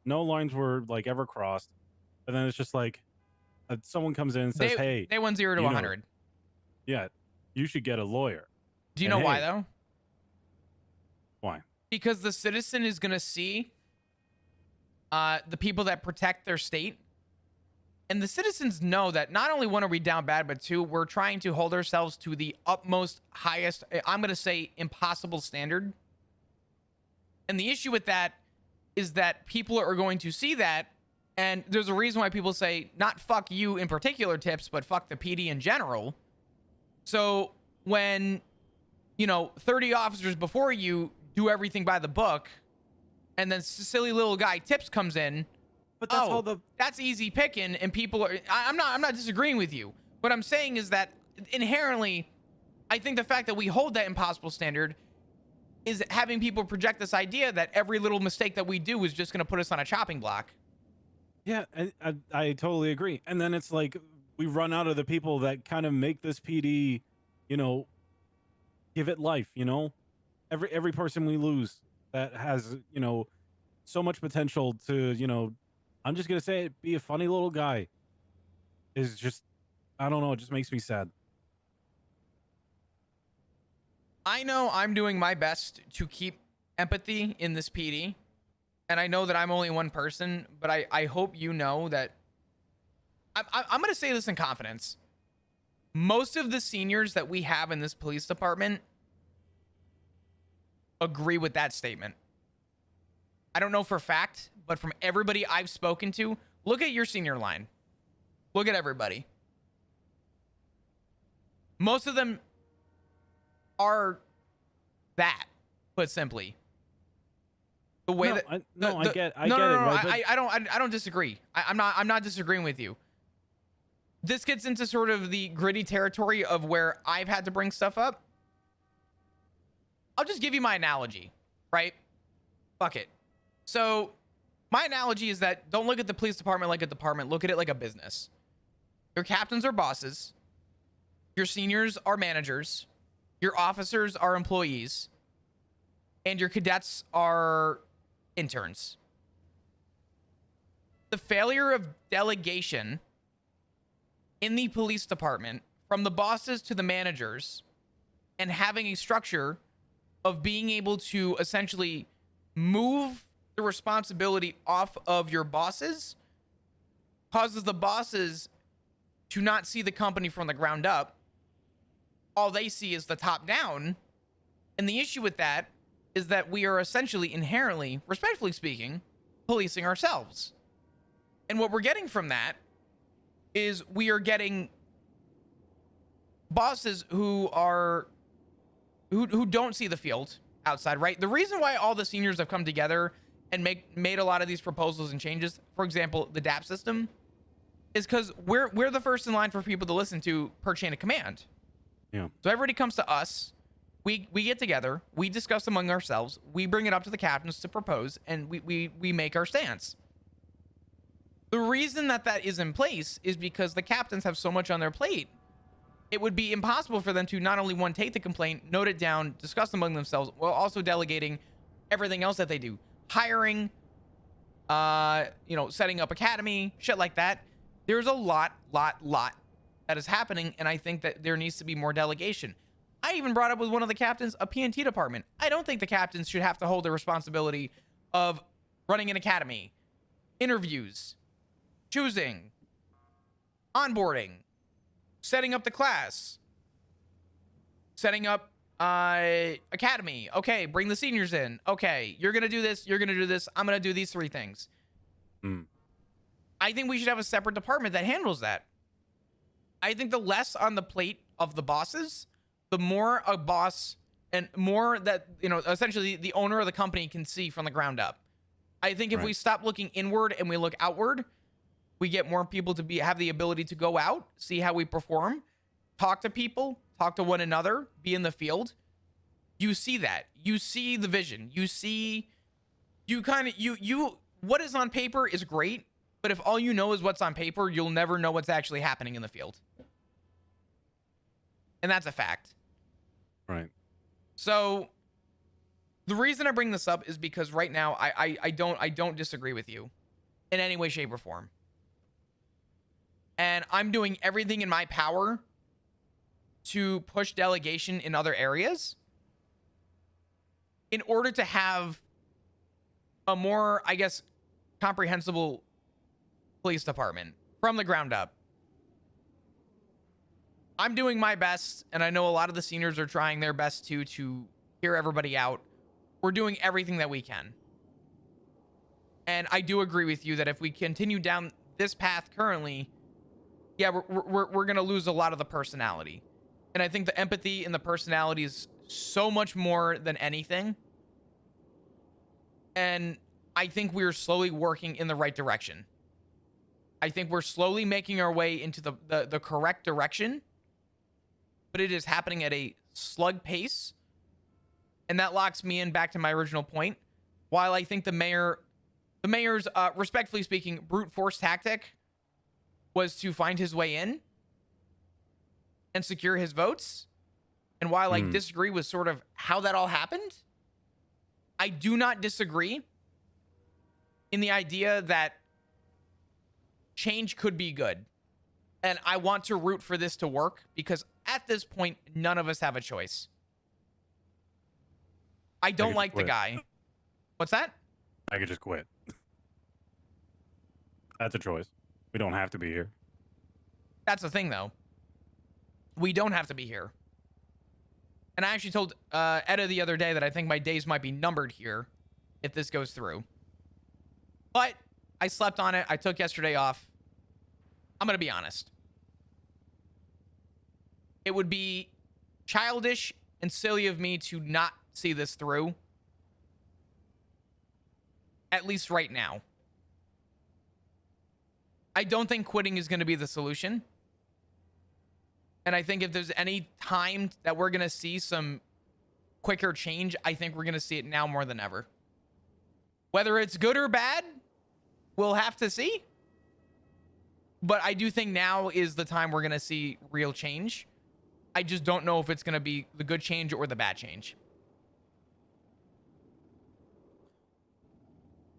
No lines were like ever crossed. And then it's just like someone comes in and says, "Hey, They went 0 to you know, 100. yeah, you should get a lawyer." Do you And know why hey, though? why? Because the citizen is going to see the people that protect their state. And the citizens know that not only one, are we down bad, but two, we're trying to hold ourselves to the utmost, highest, I'm going to say impossible standard. And the issue with that is that people are going to see that. And there's a reason why people say, not fuck you in particular tips, but fuck the PD in general. So when, 30 officers before you do everything by the book, and then silly little guy Tips comes in, But that's how that's easy picking, and people are. I'm not disagreeing with you. What I'm saying is that inherently, I think the fact that we hold that impossible standard is having people project this idea that every little mistake that we do is just going to put us on a chopping block. Yeah, I totally agree. And then it's like we run out of the people that kind of make this PD, you know, give it life. Every person we lose that has so much potential to I'm just gonna say it, be a funny little guy is just I don't know. It just makes me sad. I know I'm doing my best to keep empathy in this PD, and I know that I'm only one person, but I hope you know that I'm going to say this in confidence. Most of the seniors that we have in this police department agree with that statement. I don't know for a fact, but from everybody I've spoken to, look at your senior line. Look at everybody. Most of them are that, put simply. The way that I get it, no, right? I don't disagree. I'm not disagreeing with you. This gets into sort of the gritty territory of where I've had to bring stuff up. I'll just give you my analogy, right? Fuck it. So my analogy is that don't look at the police department like a department. Look at it like a business. Your captains are bosses. Your seniors are managers. Your officers are employees. And your cadets are interns. The failure of delegation in the police department from the bosses to the managers and having a structure of being able to essentially move the responsibility off of your bosses causes the bosses to not see the company from the ground up. All they see is the top down. And the issue with that is that we are essentially inherently, respectfully speaking, policing ourselves. And what we're getting from that is we are getting bosses who don't see the field outside, right? The reason why all the seniors have come together and made a lot of these proposals and changes, for example, the DAP system, is because we're the first in line for people to listen to per chain of command. Yeah. So everybody comes to us. We get together. We discuss among ourselves. We bring it up to the captains to propose, and we make our stance. The reason that is in place is because the captains have so much on their plate. It would be impossible for them to not only one, take the complaint, note it down, discuss among themselves, while also delegating everything else that they do. Hiring, setting up academy, shit like that. There's a lot that is happening, and I think that there needs to be more delegation. I even brought up with one of the captains a P&T department. I don't think the captains should have to hold the responsibility of running an academy, interviews, choosing, onboarding, setting up the class, setting up academy. Okay, bring the seniors in. Okay, you're gonna do this, you're gonna do this, I'm gonna do these three things. I think we should have a separate department that handles that. I think the less on the plate of the bosses, the more a boss and more that essentially the owner of the company can see from the ground up. I think if we stop looking inward and we look outward, we get more people to have the ability to go out, see how we perform, talk to people, talk to one another, be in the field. You see that. You see the vision. You see, what is on paper is great, but if all you know is what's on paper, you'll never know what's actually happening in the field. And that's a fact. Right. So The reason I bring this up is because right now I don't disagree with you in any way, shape, or form. And I'm doing everything in my power to push delegation in other areas in order to have a more, I guess, comprehensible police department from the ground up. I'm doing my best, and I know a lot of the seniors are trying their best to hear everybody out. We're doing everything that we can. And I do agree with you that if we continue down this path currently, yeah, we're going to lose a lot of the personality. And I think the empathy and the personality is so much more than anything. And I think we're slowly working in the right direction. I think we're slowly making our way into the correct direction, but it is happening at a slug pace. And that locks me in back to my original point. While I think the mayor's, respectfully speaking, brute force tactic was to find his way in and secure his votes. And while I disagree with sort of how that all happened, I do not disagree in the idea that change could be good. And I want to root for this to work because at this point, none of us have a choice. I don't like the guy. What's that? I could just quit. That's a choice. We don't have to be here. That's the thing, though. We don't have to be here. And I actually told Etta the other day that I think my days might be numbered here if this goes through. But I slept on it. I took yesterday off. I'm going to be honest. It would be childish and silly of me to not see this through. At least right now. I don't think quitting is going to be the solution. And I think if there's any time that we're going to see some quicker change, I think we're going to see it now more than ever. Whether it's good or bad, we'll have to see. But I do think now is the time we're going to see real change. I just don't know if it's going to be the good change or the bad change.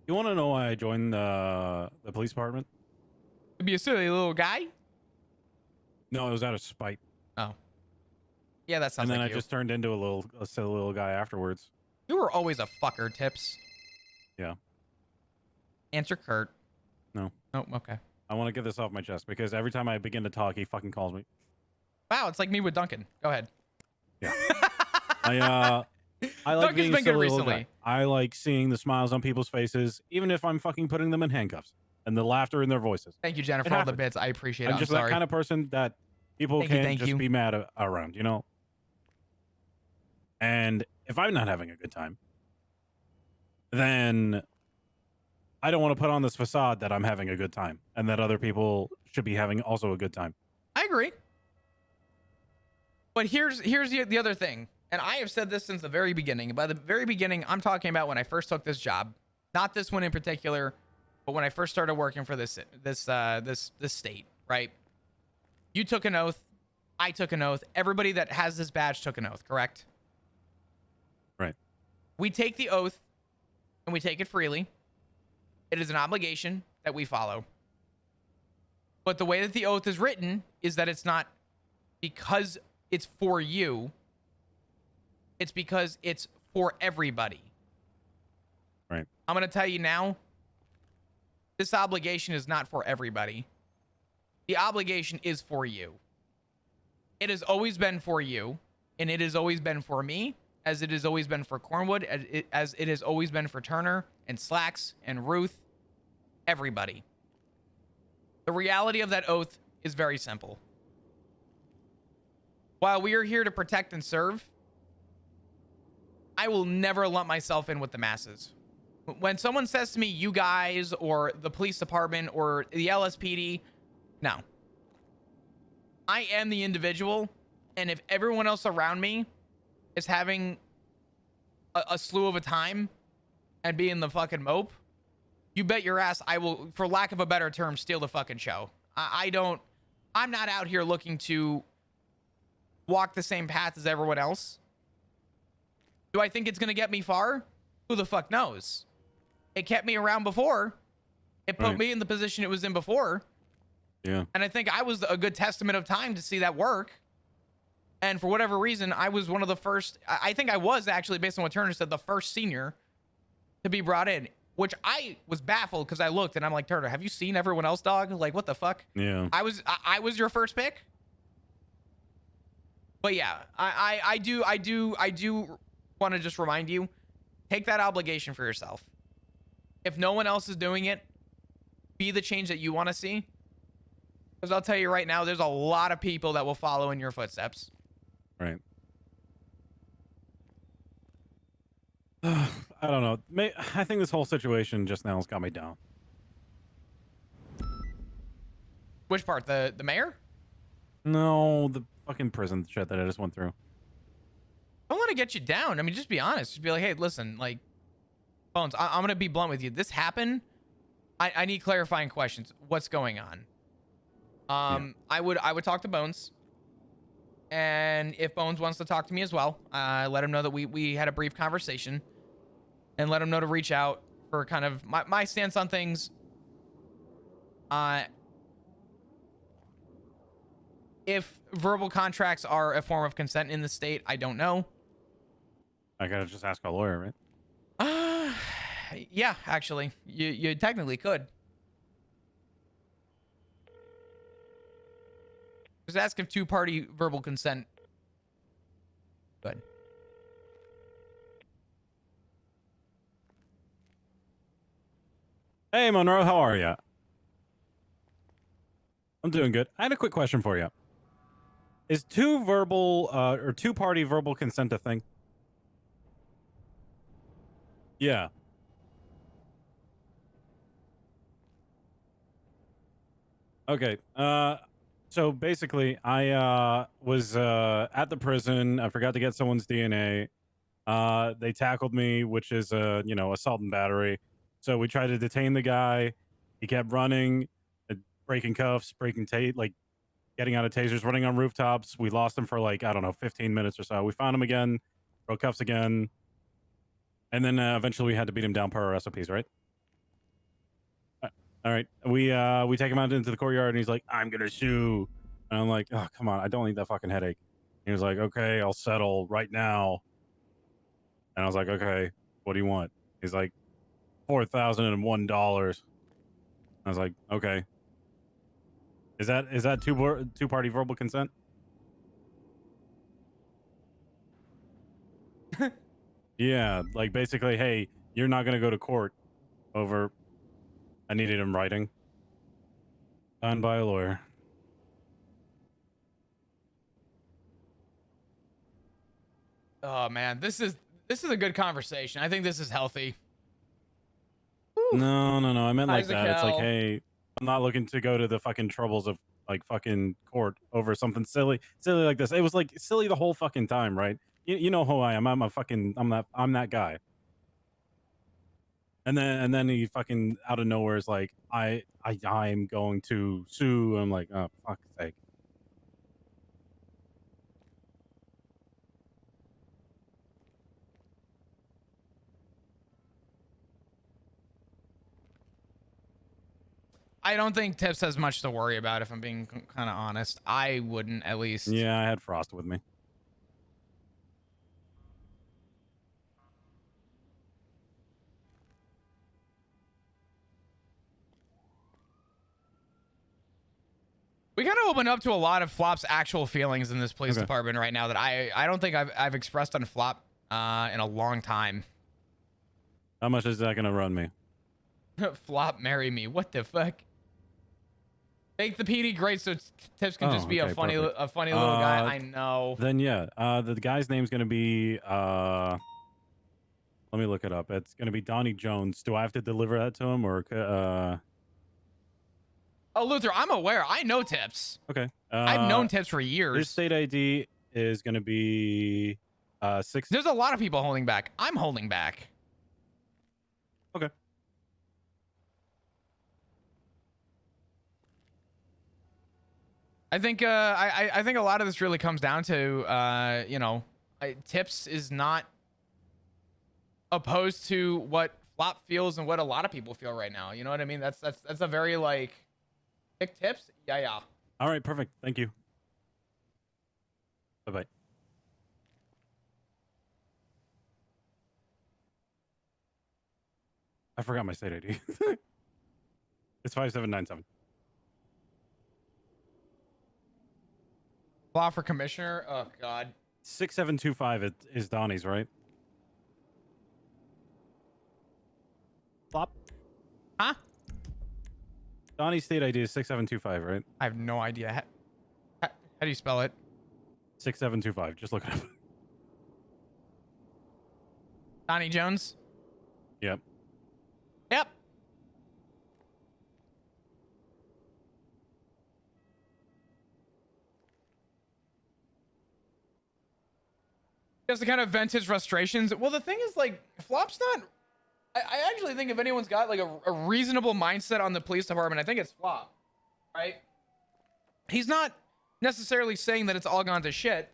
You want to know why I joined the police department? To be a silly little guy? No, it was out of spite. Oh. Yeah, that sounds like you. And then like I just turned into a silly little guy afterwards. You were always a fucker, Tips. Yeah. Answer Kurt. No. Oh, okay. I want to get this off my chest because every time I begin to talk, he fucking calls me. Wow, it's like me with Duncan. Go ahead. Yeah. I like Duncan's being been a good silly little recently. guy. I like seeing the smiles on people's faces, even if I'm fucking putting them in handcuffs, and the laughter in their voices. Thank you, Jennifer, for all the bits. I appreciate it. I'm just sorry. that kind of person that people can't just be mad around, you know? And if I'm not having a good time, then I don't want to put on this facade that I'm having a good time and that other people should be having also a good time. I agree. But here's the other thing. And I have said this since the very beginning. By the very beginning, I'm talking about when I first took this job. Not this one in particular, but when I first started working for this state, right? You took an oath. I took an oath. Everybody that has this badge took an oath, correct? Right. We take the oath and we take it freely. It is an obligation that we follow. But the way that the oath is written is that it's not because it's for you. It's because it's for everybody. Right. I'm going to tell you now, this obligation is not for everybody. The obligation is for you. It has always been for you, and it has always been for me, as it has always been for Cornwood, as it has always been for Turner and Slacks and Ruth, everybody. The reality of that oath is very simple. While we are here to protect and serve, I will never lump myself in with the masses. When someone says to me, you guys, or the police department, or the LSPD, no. I am the individual, and if everyone else around me is having a slew of a time and being the fucking mope, you bet your ass I will, for lack of a better term, steal the fucking show. I'm not out here looking to walk the same path as everyone else. Do I think it's going to get me far? Who the fuck knows? It kept me around before. It put me in the position it was in before. Yeah. And I think I was a good testament of time to see that work. And for whatever reason, I was one of the first. I think I was actually, based on what Turner said, the first senior to be brought in, which I was baffled because I looked and I'm like, Turner, have you seen everyone else, dog? Like, what the fuck? Yeah. I was your first pick. But yeah, I do want to just remind you, take that obligation for yourself. If no one else is doing it, be the change that you want to see. Because I'll tell you right now, there's a lot of people that will follow in your footsteps. Right. I don't know. I think this whole situation just now has got me down. Which part? The mayor? No, the fucking prison shit that I just went through. I don't want to get you down. I mean, just be honest. Just be like, hey, listen, like, Bones, I'm going to be blunt with you. This happened. I need clarifying questions. What's going on? Yeah. I would talk to Bones. And if Bones wants to talk to me as well, let him know that we had a brief conversation, and let him know to reach out for kind of my stance on things. If verbal contracts are a form of consent in the state, I don't know. I gotta just ask a lawyer, right? Yeah, actually, you technically could. Just ask if two-party verbal consent. Good. Hey, Monroe, how are you? I'm doing good. I had a quick question for you. Is two-party verbal consent a thing? Yeah. Okay. So basically, I was at the prison. I forgot to get someone's DNA. They tackled me, which is assault and battery. So we tried to detain the guy. He kept running, breaking cuffs, getting out of tasers, running on rooftops. We lost him for 15 minutes or so. We found him again, broke cuffs again, and then eventually we had to beat him down per our SOPs, right? All right, we take him out into the courtyard, and he's like, "I'm gonna sue," and I'm like, "Oh, come on, I don't need that fucking headache." He was like, "Okay, I'll settle right now," and I was like, "Okay, what do you want?" He's like, $4,001. I was like, "Okay, is that two-party verbal consent?" Yeah, like basically, hey, you're not gonna go to court over. I needed him writing. Signed by a lawyer. Oh man, this is a good conversation. I think this is healthy. No. I meant like Isaac that. It's like, Hell. hey, I'm not looking to go to the fucking troubles of fucking court over something silly like this. It was like silly the whole fucking time, right? You know who I am. I'm that guy. And then he fucking out of nowhere is like, I'm going to sue. I'm like, oh, fuck's sake. I don't think Tips has much to worry about, if I'm being kind of honest. I wouldn't, at least. Yeah, I had Frost with me. We gotta open up to a lot of Flop's actual feelings in this police department right now that I don't think I've expressed on Flop in a long time. How much is that gonna run me? Flop, marry me. What the fuck? Make the PD great so Tips can just be a funny little guy. I know. Then yeah, the guy's name's gonna be let me look it up. It's gonna be Donnie Jones. Do I have to deliver that to him or Oh, Luther, I'm aware. I know Tips. Okay. I've known Tips for years. His state ID is gonna be 6. There's a lot of people holding back. I'm holding back. Okay. I think I think a lot of this really comes down to Tips is not opposed to what Flop feels and what a lot of people feel right now. You know what I mean? That's a very like pick tips. Yeah. All right, perfect. Thank you. Bye bye. I forgot my state ID. It's 5797. Flop for commissioner. Oh God. 6725 is Donnie's, right? Flop. Huh? Donnie's state ID is 6725, right? I have no idea. How do you spell it? 6725. Just look it up. Donnie Jones. Yep. Yep. Just to kind of vent his frustrations. Well, the thing is, like, Flop's not. I actually think if anyone's got like a reasonable mindset on the police department, I think it's Flop, right? He's not necessarily saying that it's all gone to shit.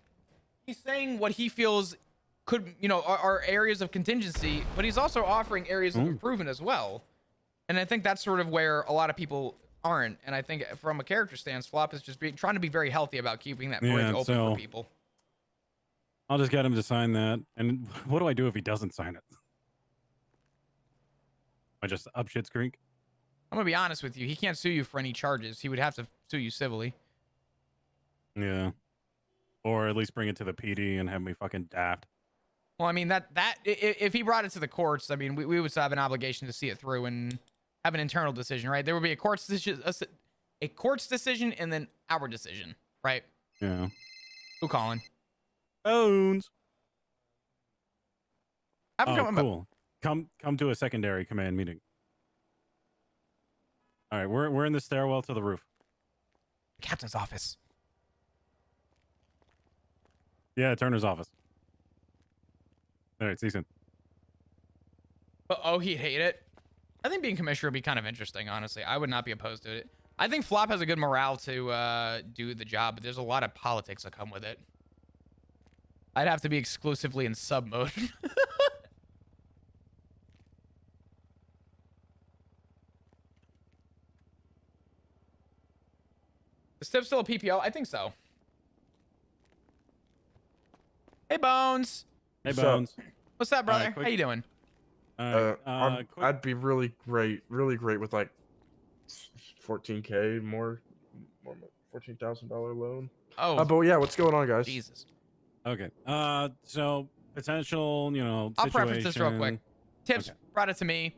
He's saying what he feels could, are areas of contingency, but he's also offering areas of improvement as well. And I think that's sort of where a lot of people aren't. And I think from a character stance, Flop is just trying to be very healthy about keeping that bridge open for people. I'll just get him to sign that. And what do I do if he doesn't sign it? I just up shit's creek? I'm going to be honest with you. He can't sue you for any charges. He would have to sue you civilly. Yeah. Or at least bring it to the PD and have me fucking daft. Well, I mean, if he brought it to the courts, I mean, we would still have an obligation to see it through and have an internal decision, right? There would be a court's decision and then our decision, right? Yeah. Who calling? Bones. Oh, cool. Come to a secondary command meeting. All right, we're in the stairwell to the roof. Captain's office. Yeah, Turner's office. All right, see you soon. Oh, he'd hate it. I think being commissioner would be kind of interesting, honestly. I would not be opposed to it. I think Flop has a good morale to do the job, but there's a lot of politics that come with it. I'd have to be exclusively in sub mode. Is Tip still a PPO? I think so. Hey, Bones. Hey, Bones. What's up, brother? How you doing? I'd be really great with like 14K more $14,000 loan. Oh, but yeah, what's going on, guys? Jesus. Okay. So potential, I'll preface this real quick. Tips Okay. brought it to me.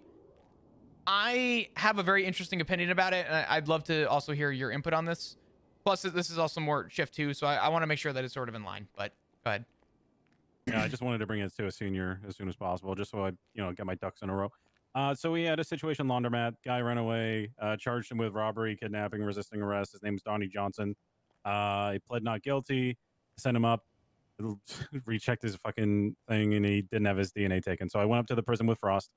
I have a very interesting opinion about it, and I'd love to also hear your input on this. Plus, this is also more shift 2, so I want to make sure that it's sort of in line. But go ahead. Yeah, I just wanted to bring it to a senior as soon as possible, just so I, get my ducks in a row. So we had a situation, laundromat, guy ran away, charged him with robbery, kidnapping, resisting arrest. His name is Donnie Johnson. He pled not guilty, sent him up, rechecked his fucking thing, and he didn't have his DNA taken. So I went up to the prison with Frost.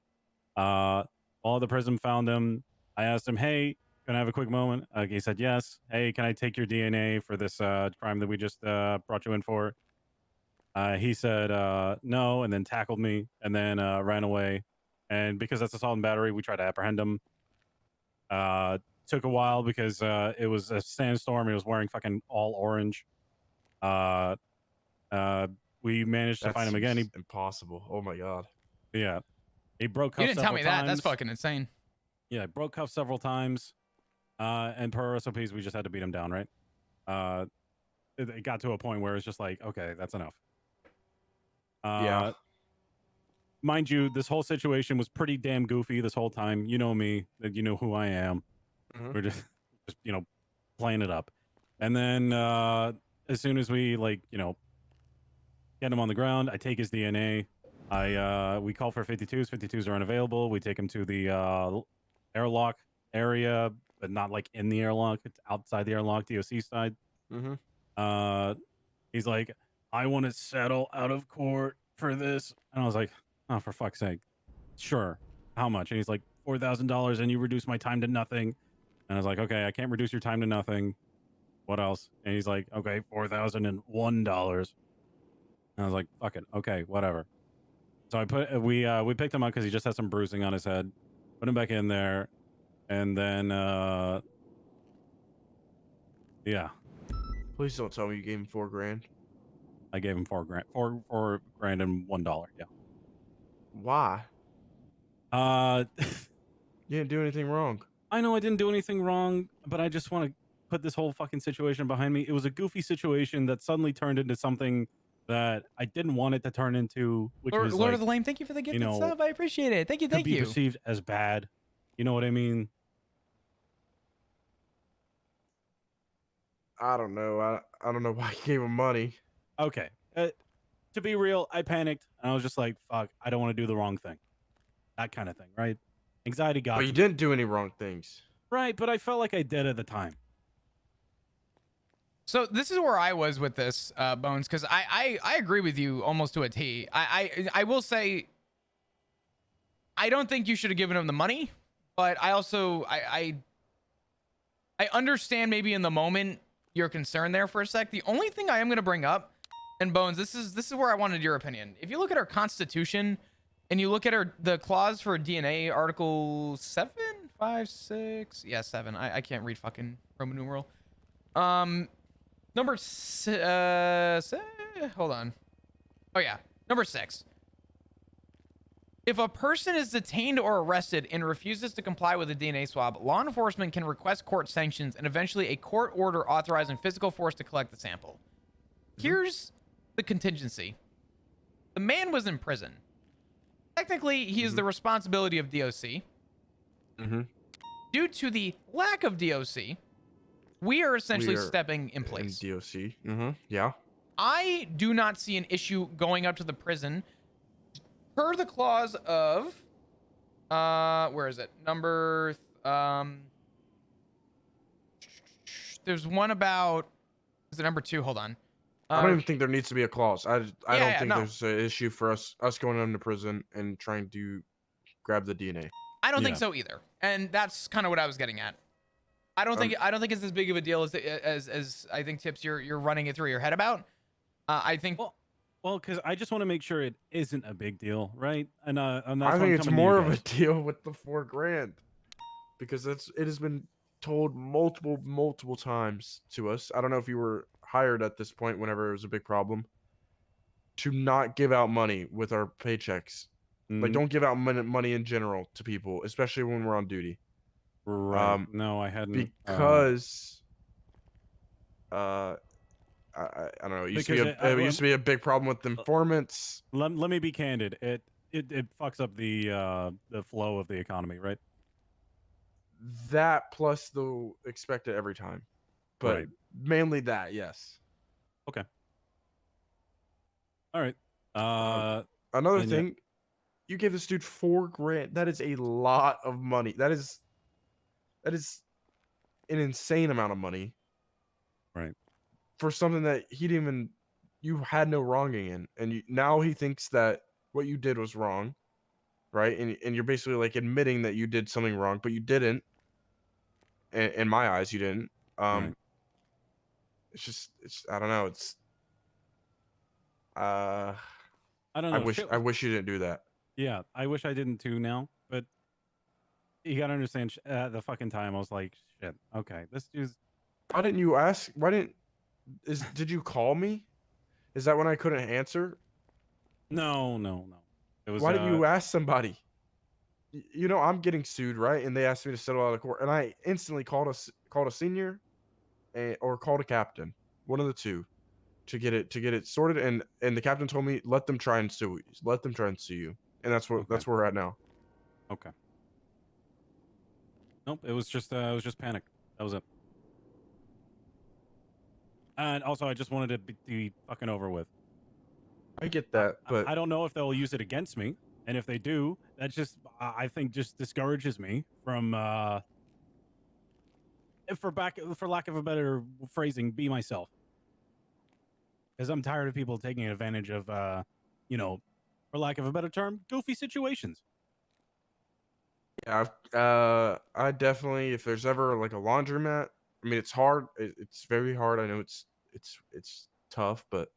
All the prison found him. I asked him, hey, can I have a quick moment? He said yes. Hey, can I take your DNA for this crime that we just brought you in for? He said no, and then tackled me, and then ran away. And because that's assault and battery, we tried to apprehend him. Took a while because it was a sandstorm. He was wearing fucking all orange. We managed to find him again. Impossible. Oh my god. Yeah. He broke cuffs. You didn't tell me that. times. That's fucking insane. Yeah, broke cuffs several times. And per SOPs, we just had to beat him down, right? It got to a point where it's just like, okay, that's enough. Yeah. Mind you, this whole situation was pretty damn goofy this whole time. You know me, you know who I am. Mm-hmm. We're just playing it up. And then as soon as we get him on the ground, I take his DNA. We call for 52s. 52s are unavailable. We take him to the airlock area, but not like in the airlock. It's outside the airlock, DOC side. Mm-hmm. He's like, I want to settle out of court for this. And I was like, oh, for fuck's sake. Sure. How much? And he's like, $4,000 and you reduce my time to nothing. And I was like, okay, I can't reduce your time to nothing. What else? And he's like, okay, $4,001. And I was like, fuck it. Okay, whatever. So I put we picked him up because he just had some bruising on his head. Put him back in there, and then yeah, Please don't tell me you gave him $4,000. I gave him $4 grand and $1. Yeah. Why? Uh, You didn't do anything wrong. I know I didn't do anything wrong, but I just want to put this whole fucking situation behind me. It was a goofy situation that suddenly turned into something that I didn't want it to turn into, which was Lord like, of the Lame, thank you for the you gifted know, sub. I appreciate it. Thank you, could thank be you. perceived as bad. You know what I mean? I don't know. I don't know why you gave him money. Okay. To be real, I panicked and I was just like, fuck, I don't want to do the wrong thing. That kind of thing, right? Anxiety got But to you me. didn't do any wrong things. Right, but I felt like I did at the time. So this is where I was with this, Bones, because I agree with you almost to a T. I will say I don't think you should have given him the money, but I also I understand maybe in the moment your concern there for a sec. The only thing I am going to bring up, and Bones, this is where I wanted your opinion. If you look at our Constitution and you look at the clause for DNA, Article 7, 5, 6, yeah, 7. I can't read fucking Roman numeral. Number hold on. Oh yeah, number 6. If a person is detained or arrested and refuses to comply with a DNA swab, law enforcement can request court sanctions and eventually a court order authorizing physical force to collect the sample. Here's the contingency. The man was in prison. Technically, he is the responsibility of DOC. Due to the lack of DOC, we are essentially stepping in place. In DOC. Yeah. I do not see an issue going up to the prison per the clause of where is it? Number there's one about, is it number 2? Hold on. I don't even think there needs to be a clause. I don't think no. there's an issue for us going into prison and trying to grab the DNA. I don't think so either. And that's kind of what I was getting at. I don't think it's as big of a deal as I think, Tips, you're running it through your head about. I think well, because I just want to make sure it isn't a big deal, right? And that's I think it's more of a deal with the $4,000 because it has been told multiple times to us. I don't know if you were hired at this point whenever it was a big problem, to not give out money with our paychecks. Like, don't give out money in general to people, especially when we're on duty. Right. No, I hadn't. Because I don't know. It used to be a big problem with informants. Let me be candid. It fucks up the flow of the economy, right? That plus the expected every time, but mainly that, yes. Okay. All right. Another thing, you gave this dude $4,000. That is a lot of money. That is an insane amount of money. Right. For something that you had no wronging in, and now he thinks that what you did was wrong, right? And you're basically like admitting that you did something wrong, but you didn't. In my eyes, you didn't. Right. It's I don't know. I don't know. I wish you didn't do that. Yeah, I wish I didn't too now, but you gotta understand. The fucking time, I was like, shit. Okay, this dude's. Why didn't you ask? Did you call me? Is that when I couldn't answer? No. It was. Why didn't you ask somebody? You know, I'm getting sued, right? And they asked me to settle out of court, and I instantly called a senior, or called a captain, one of the two, to get it sorted. And the captain told me, let them try and sue you, and that's where we're at now. Okay. Nope. It was just panic. That was it. And also, I just wanted it to be fucking over with. I get that, but I don't know if they'll use it against me, and if they do, that's just, I think, just discourages me from, for lack of a better phrasing, be myself. Because I'm tired of people taking advantage of, for lack of a better term, goofy situations. Yeah, I definitely, if there's ever like a laundromat, I mean, it's hard. It's very hard. I know it's tough, but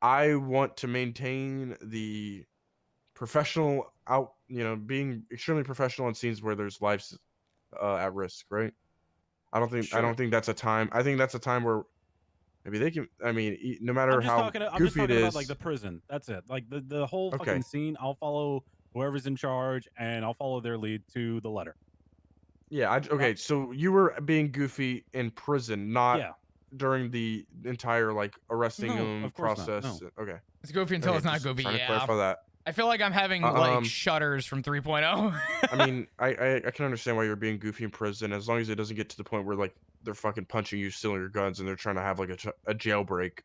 I want to maintain the professional being extremely professional in scenes where there's lives at risk, right? I Sure. don't think that's a time. I think that's a time where maybe they can. I mean, no matter how I'm just goofy it talking about like is. the prison. That's it. Like the whole Okay. fucking scene. I'll follow whoever's in charge, and I'll follow their lead to the letter. Yeah. Okay. So you were being goofy in prison, not Yeah. during the entire like arresting No, him of course not. process. No. Okay. It's goofy until Okay. it's not Just goofy. trying to Yeah. clarify that. I feel like I'm having like Um. shudders from 3.0. I mean, I can understand why you're being goofy in prison as long as it doesn't get to the point where like they're fucking punching you, stealing your guns, and they're trying to have like a jailbreak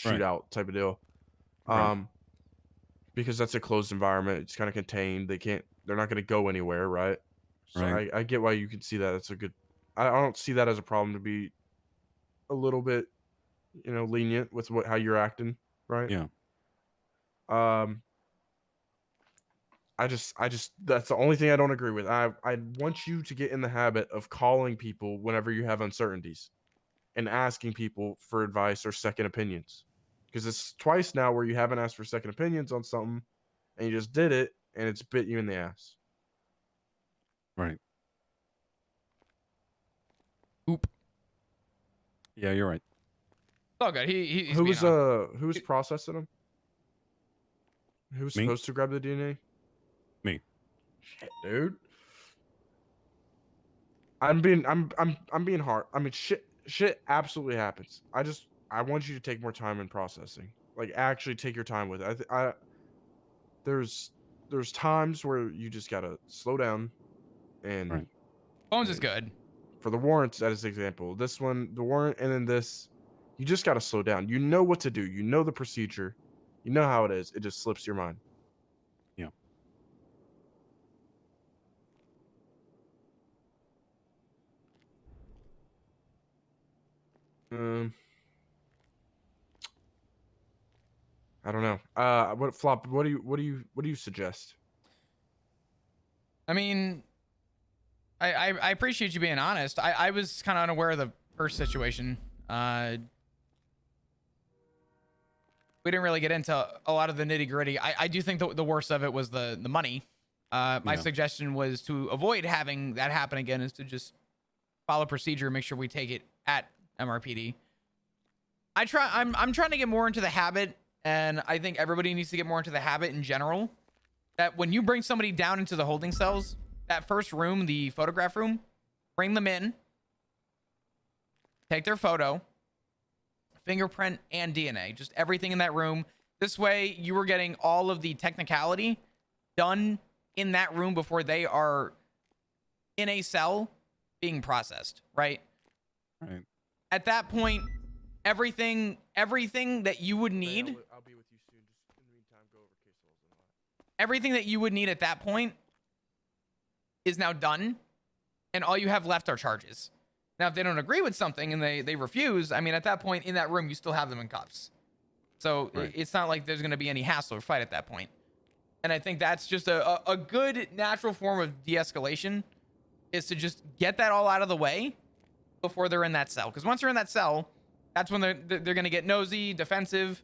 Right. shootout type of deal. Right. Because that's a closed environment. It's kind of contained. They're not going to go anywhere, right? So Right. I get why you can see that. That's a good. I don't see that as a problem to be a little bit, lenient with how you're acting, right? Yeah. Um, I just that's the only thing I don't agree with. I want you to get in the habit of calling people whenever you have uncertainties and asking people for advice or second opinions. Because it's twice now where you haven't asked for second opinions on something and you just did it and it's bit you in the ass. Right. Oop. Yeah, you're right. It's all good. He's Who being was honest. who was processing them? Who was Me? supposed to grab the DNA? Me. Shit, dude. I'm being hard. I mean, shit absolutely happens. I want you to take more time in processing. Like actually take your time with it. There's times where you just gotta slow down and, Right. Bones is and good. for the warrants as an example. This one, the warrant, and then this, you just gotta slow down. You know what to do. You know the procedure. You know how it is. It just slips your mind. Yeah. Um, I don't know. What flop? What do you suggest? I mean, I appreciate you being honest. I was kind of unaware of the first situation. We didn't really get into a lot of the nitty gritty. I do think the worst of it was the money. My Yeah. suggestion was to avoid having that happen again is to just follow procedure and make sure we take it at MRPD. I'm trying to get more into the habit, and I think everybody needs to get more into the habit in general, that when you bring somebody down into the holding cells, that first room, the photograph room, bring them in, take their photo, fingerprint and DNA, just everything in that room. This way you are getting all of the technicality done in that room before they are in a cell being processed, right? Right. At that point, everything that you would need, I'll be with you soon. Just in the meantime, go over case files and all that. everything that you would need at that point is now done, and all you have left are charges. Now, if they don't agree with something and they refuse, I mean, at that point in that room, you still have them in cuffs. So Right. it's not like there's going to be any hassle or fight at that point. And I think that's just a good natural form of de-escalation, is to just get that all out of the way before they're in that cell. Because once they're in that cell, that's when they're going to get nosy, defensive,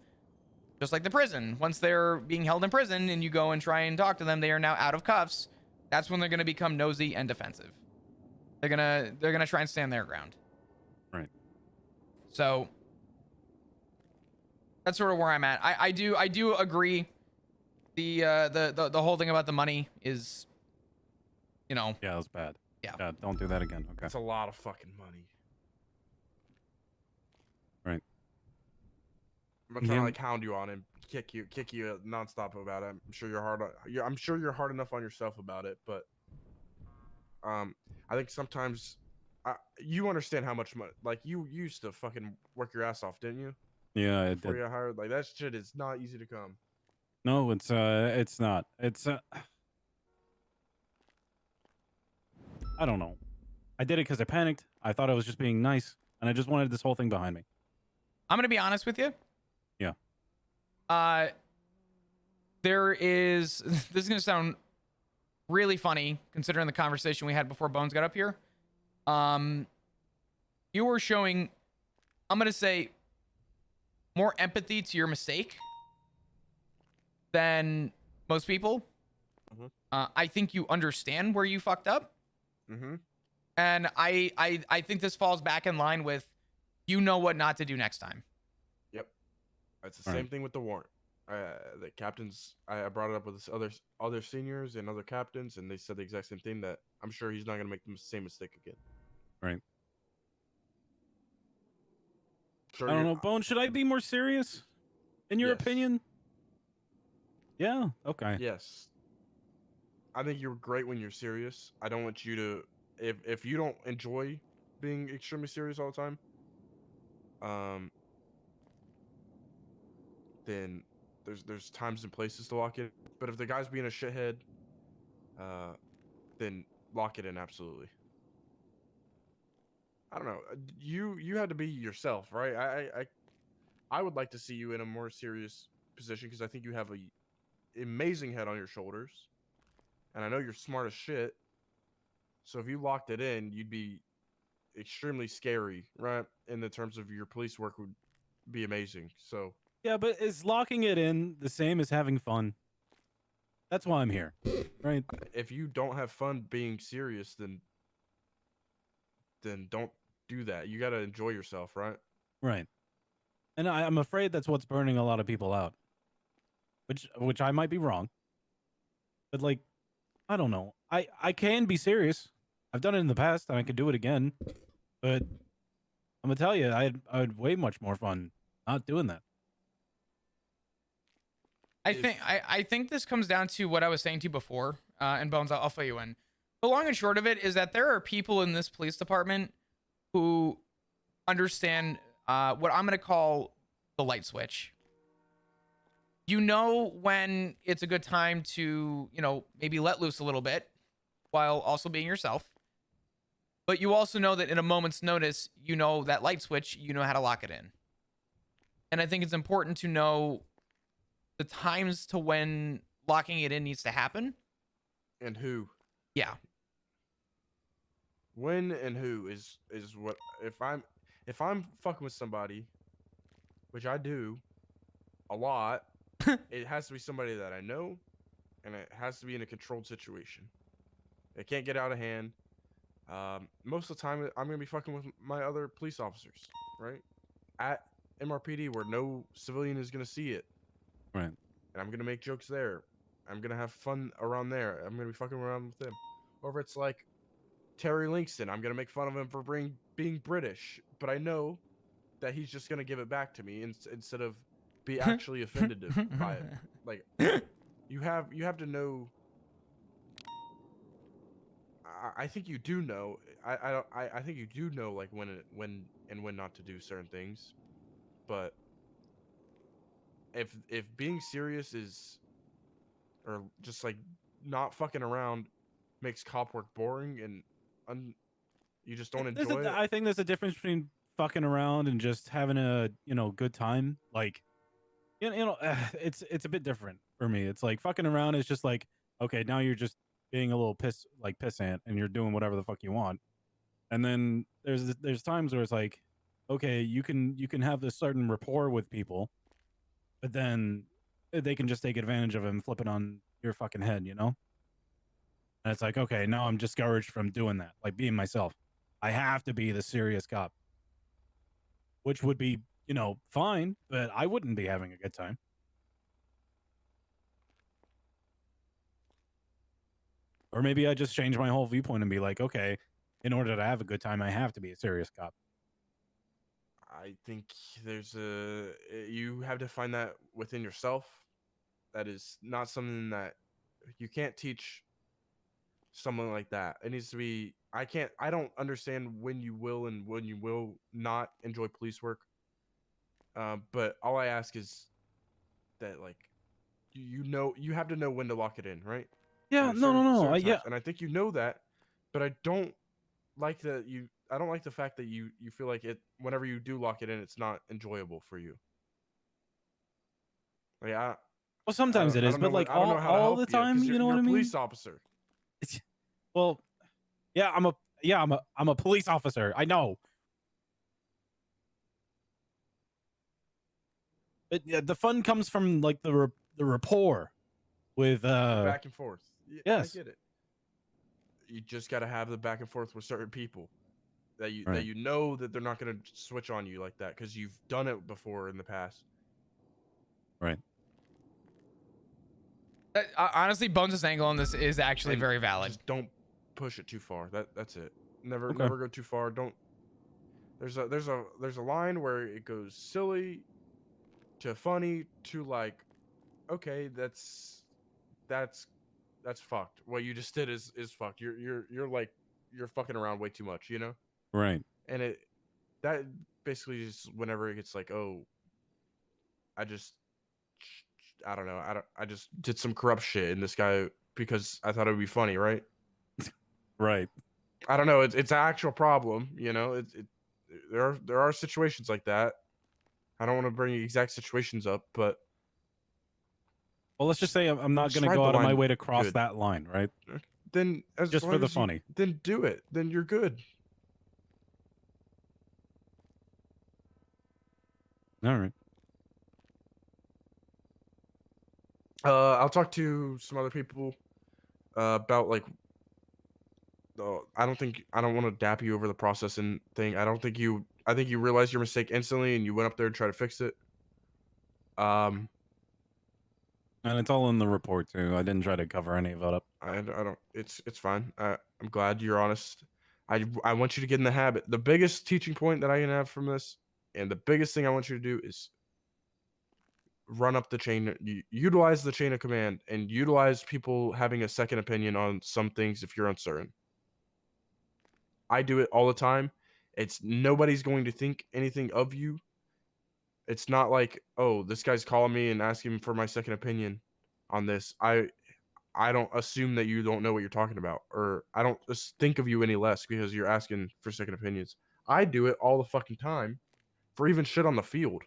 just like the prison. Once they're being held in prison and you go and try and talk to them, they are now out of cuffs. That's when they're going to become nosy and defensive. They're gonna try and stand their ground. Right. So that's sort of where I'm at. I do agree. The whole thing about the money is, Yeah, that was bad. Yeah. Don't do that again. Okay. That's a lot of fucking money. Right. I'm not trying Yeah. to like hound you on and kick you nonstop about it. I'm sure you're hard enough on yourself about it, but I think sometimes you understand how much money, like you used to fucking work your ass off, didn't you? Yeah, it Before did. you got hired, like that shit is not easy to come. No, it's not. It's I don't know. I did it because I panicked. I thought I was just being nice, and I just wanted this whole thing behind me. I'm gonna be honest with you. Yeah. There is. This is gonna sound really funny considering the conversation we had before Bones got up here. You were showing, I'm gonna say, more empathy to your mistake than most people. Mhm. I think you understand where you fucked up, Mm-hmm. and I think this falls back in line with you know what not to do next time. Yep. It's the All right. same thing with the warrant. The captains, I brought it up with this other seniors and other captains, and they said the exact same thing, that I'm sure he's not going to make the same mistake again. Right. Sure, I don't know, Bone. Should I be more serious, in your Yes. opinion? Yeah. Okay. Yes. I think you're great when you're serious. I don't want you to, if you don't enjoy being extremely serious all the time, um, then there's times and places to lock it. But if the guy's being a shithead, uh, then lock it in absolutely. I don't know. You had to be yourself, right? I would like to see you in a more serious position because I think you have a amazing head on your shoulders, and I know you're smart as shit. So if you locked it in, you'd be extremely scary, right? In the terms of your police work would be amazing. So Yeah, but is locking it in the same as having fun? That's why I'm here, right? if you don't have fun being serious, then don't do that. You got to enjoy yourself, right? Right. And I'm afraid that's what's burning a lot of people out, which I might be wrong, but like, I don't know. I can be serious. I've done it in the past, and I could do it again. But I'm gonna tell you, I'd way much more fun not doing that. I think this comes down to what I was saying to you before, and Bones, I'll fill you in. The long and short of it is that there are people in this police department who understand what I'm going to call the light switch. You know when it's a good time to, maybe let loose a little bit while also being yourself. But you also know that in a moment's notice, you know that light switch, you know how to lock it in. And I think it's important to know the times to when locking it in needs to happen. And who, Yeah. when, and who is what. If I'm fucking with somebody, which I do a lot, it has to be somebody that I know, and it has to be in a controlled situation. It can't get out of hand. Most of the time, I'm gonna be fucking with my other police officers, right? At MRPD, where no civilian is gonna see it, Right. and I'm gonna make jokes there. I'm gonna have fun around there. I'm gonna be fucking around with them. Or if it's like Terry Langston, I'm gonna make fun of him for being British, but I know that he's just gonna give it back to me instead of be actually offended by it. Like you have to know. I think you do know. I think you do know like when not to do certain things, but if being serious is, or just like not fucking around, makes cop work boring and you just don't enjoy it. I think there's a difference between fucking around and just having a good time. Like it's a bit different for me. It's like fucking around is just like, okay, now you're just being a little pissant and you're doing whatever the fuck you want. And then there's times where it's like, okay, you can have this certain rapport with people, but then they can just take advantage of it and flip it on your fucking head, And it's like, okay, now I'm discouraged from doing that, like being myself. I have to be the serious cop, which would be, fine, but I wouldn't be having a good time. Or maybe I just change my whole viewpoint and be like, okay, in order to have a good time, I have to be a serious cop. I think you have to find that within yourself. That is not something that you can't teach someone like that. It needs to be. I don't understand when you will and when you will not enjoy police work. But all I ask is that, like, you have to know when to lock it in, right? Yeah, And no, no, no. certain Yeah, times, and I think you know that, but I don't like that I don't like the fact that you feel like it whenever you do lock it in, it's not enjoyable for you. Like well, sometimes it I is, don't know but like I don't know how to all help the you time, because you know you're what a I mean? police officer. Well, yeah, I'm a police officer. I know. But yeah, the fun comes from like the rapport with back and forth. Yeah, I yes. get it. You just got to have the back and forth with certain people that Right. you know that they're not going to switch on you like that because you've done it before in the past. Right. Honestly, Bones' angle on this is actually And very valid. just don't push it too far. That's it. Okay. Never go too far. Don't. There's a line where it goes silly to funny to like, okay, that's fucked. What you just did is fucked. You're like you're fucking around way too much, you know? Right. And that basically is whenever it gets like, oh, I just I don't know. I just did some corrupt shit in this guy because I thought it would be funny, right? Right. I don't know. It's an actual problem, you know. There are situations like that. I don't want to bring exact situations up, but Well, let's just say I'm not just going to ride go the out of my line way to cross good. that line, right? Then as Just for long the as you funny. then do it. Then you're good. All right. I'll talk to some other people about like. I don't want to dap you over the processing thing. I think you realized your mistake instantly and you went up there to try to fix it. Um, And it's all in the report too. I didn't try to cover any of it up. I don't. It's fine. I'm glad you're honest. I want you to get in the habit. The biggest teaching point that I can have from this, and the biggest thing I want you to do is run up the chain, utilize the chain of command, and utilize people having a second opinion on some things if you're uncertain. I do it all the time. It's nobody's going to think anything of you. It's not like, oh, this guy's calling me and asking for my second opinion on this. I don't assume that you don't know what you're talking about, or I don't just think of you any less because you're asking for second opinions. I do it all the fucking time for even shit on the field.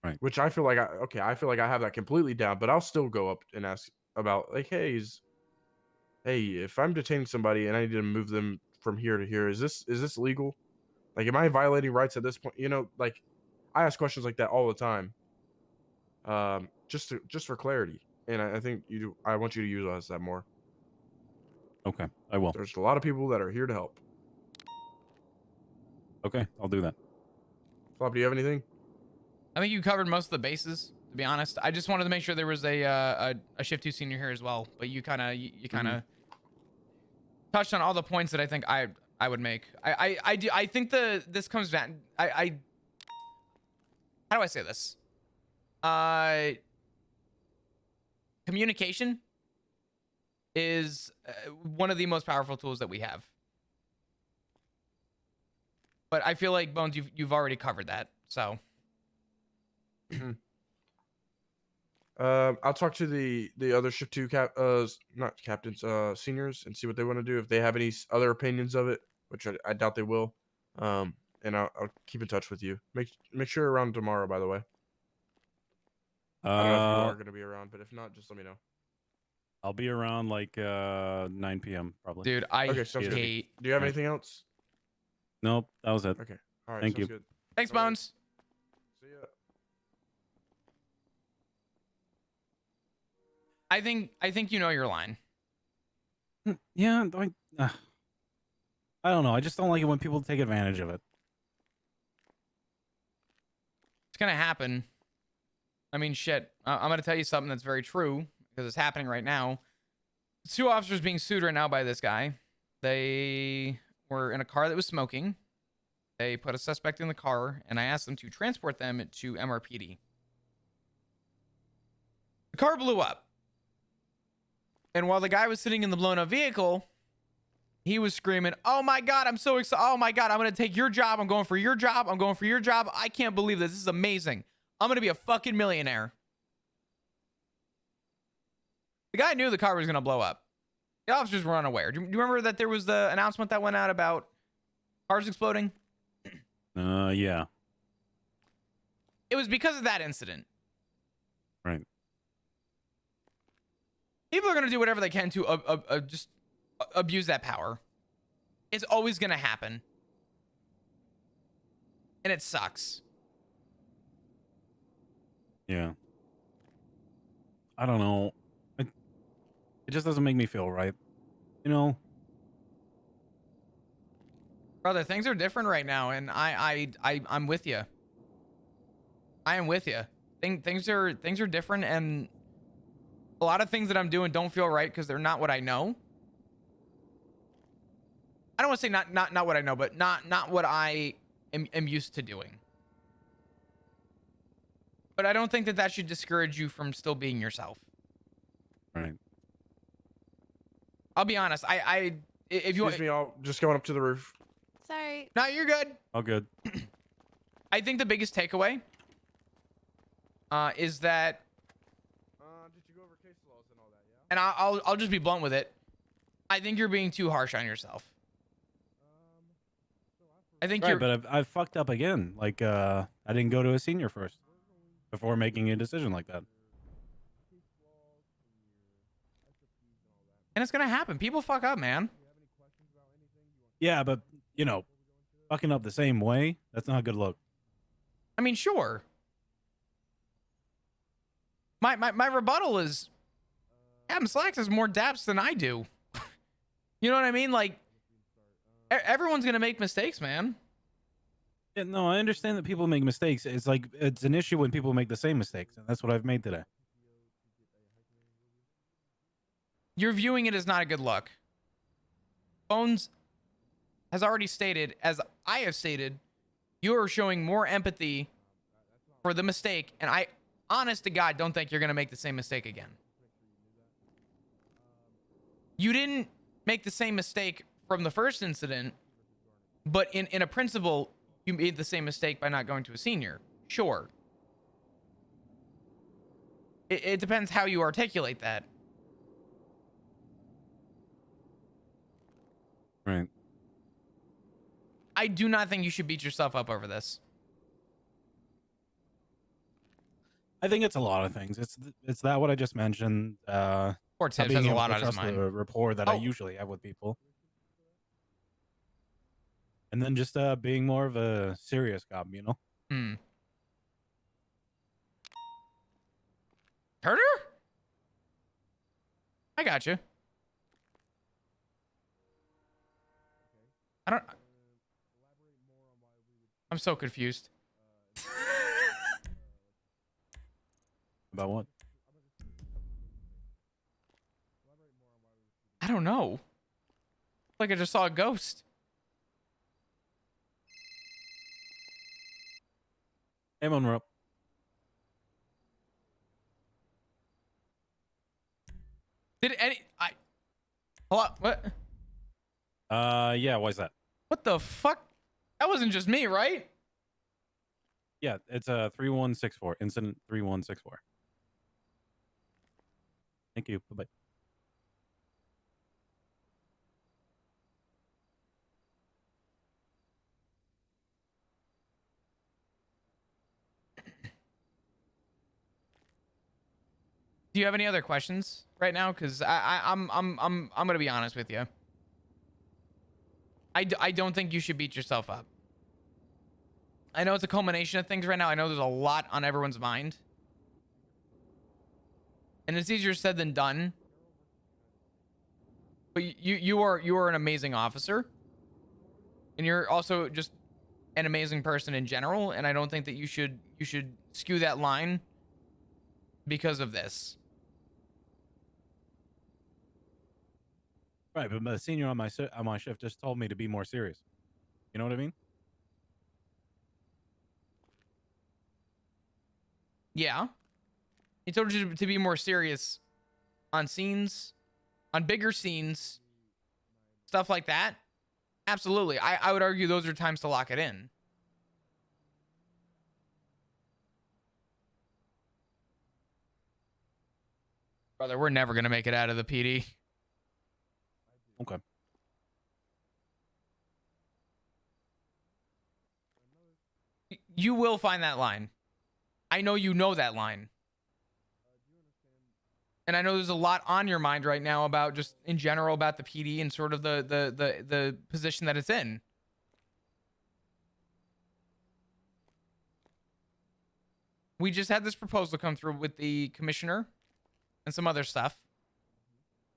Right. Which I feel like I feel like I have that completely down, but I'll still go up and ask about like, hey, if I'm detaining somebody and I need to move them from here to here, is this legal? Like, am I violating rights at this point? You know, like I ask questions like that all the time. Just for clarity. And I think you do. I want you to utilize that more. Okay. I will. There's a lot of people that are here to help. Okay. I'll do that. Flop, do you have anything? I think you covered most of the bases, to be honest. I just wanted to make sure there was a shift 2 senior here as well, but you kind of touched on all the points that I think I would make. I think this comes back. How do I say this? Communication is one of the most powerful tools that we have. But I feel like Bones, you've already covered that. So I'll talk to the other shift two not captains, seniors, and see what they want to do. If they have any other opinions of it, which I doubt they will. And I'll keep in touch with you. Make sure you're around tomorrow, by the way. I don't know if you are going to be around, but if not, just let me know. I'll be around like 9 p.m. probably. dude, I Okay, sounds good. hate. Do you have Right. anything else? Nope, that was it. Okay. All right. Thank sounds you. Good. Thanks, No worries. Bones. See ya. I think you know your line. Yeah, I don't know. I just don't like it when people take advantage of it. It's gonna happen. I mean, shit. I'm gonna tell you something that's very true because it's happening right now. 2 officers being sued right now by this guy. They were in a car that was smoking. They put a suspect in the car, and I asked them to transport them to MRPD. The car blew up. And while the guy was sitting in the blown up vehicle, he was screaming, "Oh my God, I'm so excited. Oh my God, I'm going to take your job. I'm going for your job. I'm going for your job. I can't believe this. This is amazing. I'm going to be a fucking millionaire." The guy knew the car was going to blow up. The officers were unaware. Do you remember that there was the announcement that went out about cars exploding? Yeah. It was because of that incident. Right. People are going to do whatever they can to just abuse that power. It's always going to happen. And it sucks. Yeah. I don't know. It just doesn't make me feel right. You know? Brother, things are different right now, and I'm with you. I am with you. Things are different, and a lot of things that I'm doing don't feel right because they're not what I know. I don't want to say not what I know, but not what I am used to doing. But I don't think that should discourage you from still being yourself. Right. I'll be honest. If you Excuse me, I'll just going up to the roof. Sorry. no, you're good. All good. I think the biggest takeaway is that, Did you go over case laws and all that? Yeah. and I'll just be blunt with it. I think you're being too harsh on yourself. I think Right, you're. but I've fucked up again. Like, I didn't go to a senior first before making a decision like that. And it's gonna happen. People fuck up, man. Yeah, but you know, fucking up the same way, that's not a good look. I mean, sure. My rebuttal is Adam Slacks has more daps than I do. You know what I mean? Like, everyone's gonna make mistakes, man. Yeah, no, I understand that people make mistakes. It's like it's an issue when people make the same mistakes, and that's what I've made today. You're viewing it as not a good look. Bones has already stated, as I have stated, you are showing more empathy for the mistake, and I, honest to God, don't think you're going to make the same mistake again. You didn't make the same mistake from the first incident, but in a principle, you made the same mistake by not going to a senior. Sure. It depends how you articulate that. Right. I do not think you should beat yourself up over this. I think it's a lot of things. It's that what I just mentioned. Or Not Tibbs being has a able lot to on his trust mind. the rapport that I Oh. usually have with people, and then just being more of a serious cop. You know. Herder? I got you. I don't. I'm so confused. About what? I don't know. Like I just saw a ghost. Hey, Monroe. Did any? Hello? What? Yeah. Why's that? What the fuck? That wasn't just me, right? Yeah, it's 3164 incident 3164. Thank you. Bye bye. Do you have any other questions right now? Because I'm gonna be honest with you. I don't think you should beat yourself up. I know it's a culmination of things right now. I know there's a lot on everyone's mind, and it's easier said than done. But you are an amazing officer, and you're also just an amazing person in general. And I don't think that you should skew that line because of this. Right, but the senior on my shift just told me to be more serious. You know what I mean? Yeah. He told you to be more serious on scenes, on bigger scenes, stuff like that. Absolutely. I would argue those are times to lock it in. Brother, we're never going to make it out of the PD. Okay. You will find that line. I know you know that line. And I know there's a lot on your mind right now about just in general about the PD and sort of the position that it's in. We just had this proposal come through with the commissioner and some other stuff.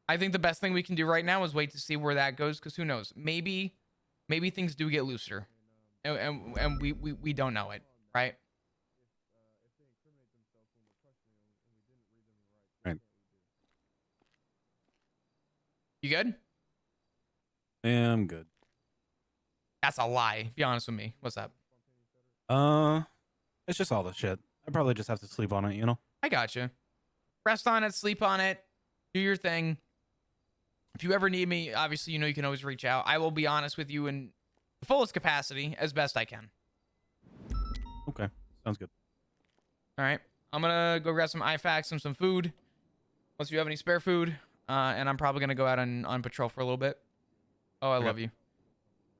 I think the best thing we can do right now is wait to see where that goes, because who knows? Maybe things do get looser, and we don't know it, right? Right. You good? Yeah, I'm good. That's a lie. Be honest with me. What's up? It's just all the shit. I probably just have to sleep on it, you know? I got you. Rest on it, sleep on it, do your thing. If you ever need me, obviously, you know, you can always reach out. I will be honest with you in the fullest capacity as best I can. Okay. Sounds good. All right. I'm going to go grab some IFACs and some food. Unless you have any spare food. And I'm probably going to go out on patrol for a little bit. Oh, I love you.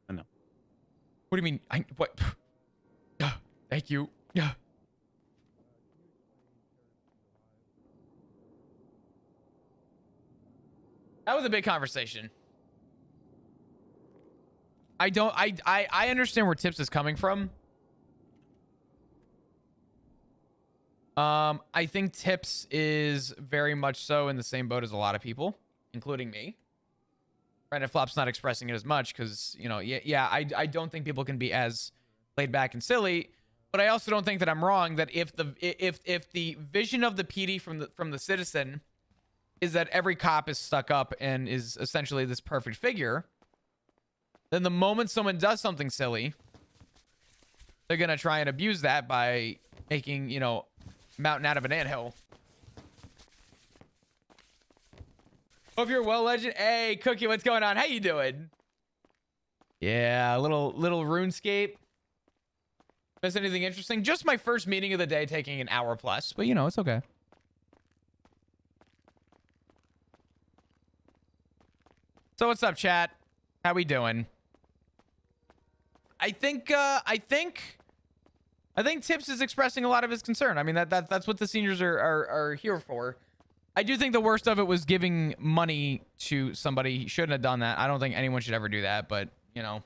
I know. What do you mean? What? Thank you. Yeah. That was a big conversation. I understand where Tips is coming from. I think Tips is very much so in the same boat as a lot of people, including me. Granted, Flop's not expressing it as much because, you know, I don't think people can be as laid back and silly, but I also don't think that I'm wrong that if the vision of the PD from the citizen is that every cop is stuck up and is essentially this perfect figure, then the moment someone does something silly, they're going to try and abuse that by making, you know, mountain out of an anthill. Hope you're well, legend. Hey, Cookie, what's going on? How you doing? Yeah, a little RuneScape. Miss anything interesting? Just my first meeting of the day taking an hour plus, but you know, it's okay. So what's up, chat? How we doing? I think Tips is expressing a lot of his concern. I mean, that's what the seniors are here for. I do think the worst of it was giving money to somebody. He shouldn't have done that. I don't think anyone should ever do that, but, you know.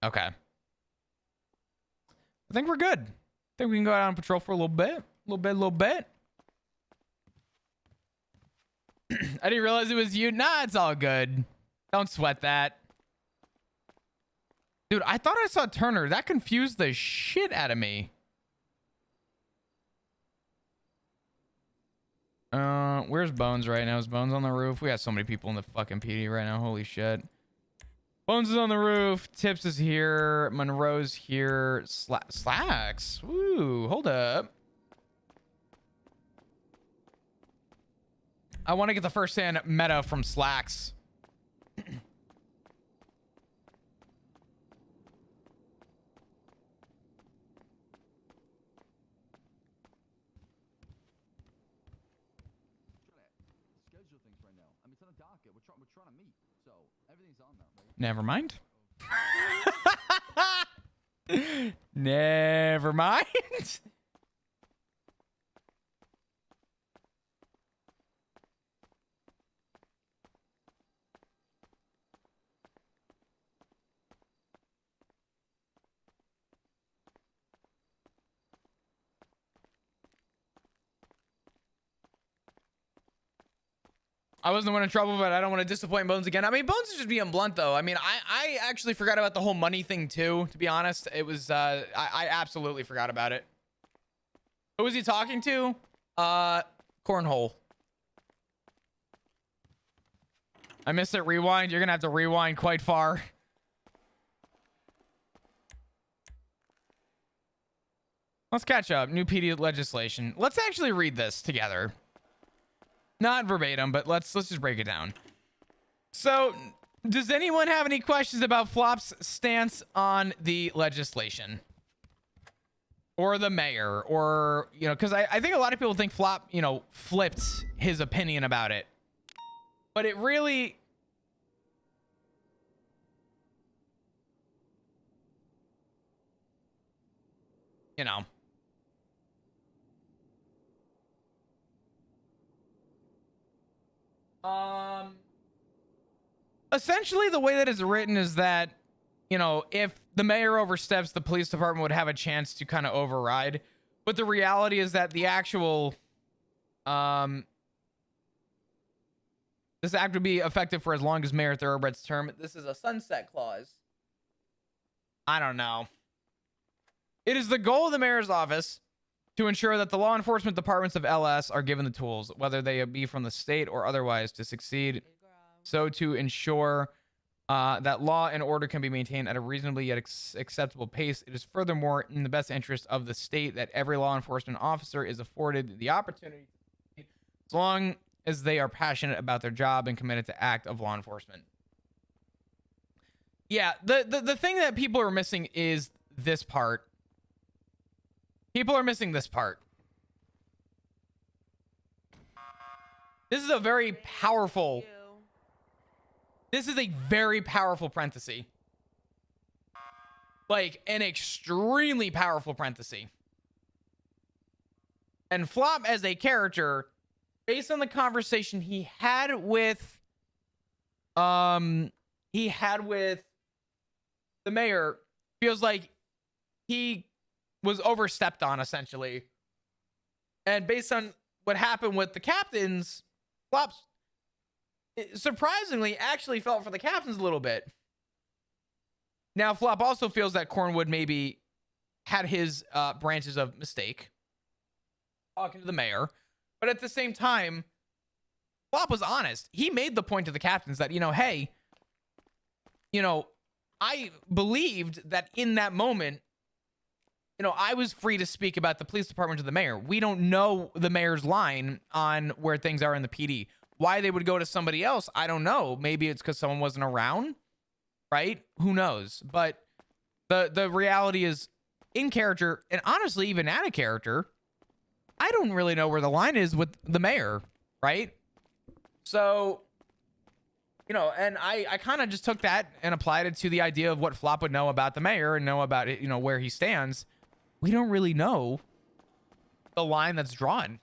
Okay. I think we're good. I think we can go out on patrol for a little bit. A little bit. I didn't realize it was you. Nah, it's all good. Don't sweat that. Dude, I thought I saw Turner. That confused the shit out of me. Where's Bones right now? Is Bones on the roof? We got so many people in the fucking PD right now. Holy shit. Bones is on the roof. Tips is here. Monroe's here. Slacks. Woo, hold up. I want to get the first-hand meta from Slacks. Schedule things right now. I mean, it's on a docket. We're trying to meet, so everything's on that, right? Never mind. Never mind. I wasn't the one in trouble, but I don't want to disappoint Bones again. I mean, Bones is just being blunt, though. I mean, I actually forgot about the whole money thing, too, to be honest. It was, I absolutely forgot about it. Who was he talking to? Cornhole. I missed it. Rewind. You're going to have to rewind quite far. Let's catch up. New PD legislation. Let's actually read this together. Not verbatim, but let's just break it down. So, does anyone have any questions about Flop's stance on the legislation? Or the mayor? Or, you know, because I think a lot of people think Flop, you know, flipped his opinion about it. But it really... You know... Essentially, the way that it's written is that, you know, if the mayor oversteps, the police department would have a chance to kind of override. But the reality is that the actual, this act would be effective for as long as Mayor Thoroughbred's term. This is a sunset clause. I don't know. It is the goal of the mayor's office to ensure that the law enforcement departments of LS are given the tools, whether they be from the state or otherwise, to succeed. So to ensure that law and order can be maintained at a reasonably yet acceptable pace, it is furthermore in the best interest of the state that every law enforcement officer is afforded the opportunity, as long as they are passionate about their job and committed to act of law enforcement. Yeah, the thing that people are missing is this part. People are missing this part. This is a very powerful... This is a very powerful parenthesis. Like, an extremely powerful parenthesis. And Flop as a character, based on the conversation he had with the mayor, feels like he was overstepped on, essentially. And based on what happened with the captains, Flop surprisingly actually felt for the captains a little bit. Now, Flop also feels that Cornwood maybe had his branches of mistake talking to the mayor. But at the same time, Flop was honest. He made the point to the captains that, you know, hey, you know, I believed that in that moment, you know, I was free to speak about the police department to the mayor. We don't know the mayor's line on where things are in the PD. Why they would go to somebody else, I don't know. Maybe it's because someone wasn't around, right? Who knows? But the reality is, in character, and honestly, even out of character, I don't really know where the line is with the mayor, right? So, you know, and I kind of just took that and applied it to the idea of what Flop would know about the mayor and know about it, you know, where he stands. We don't really know the line that's drawn.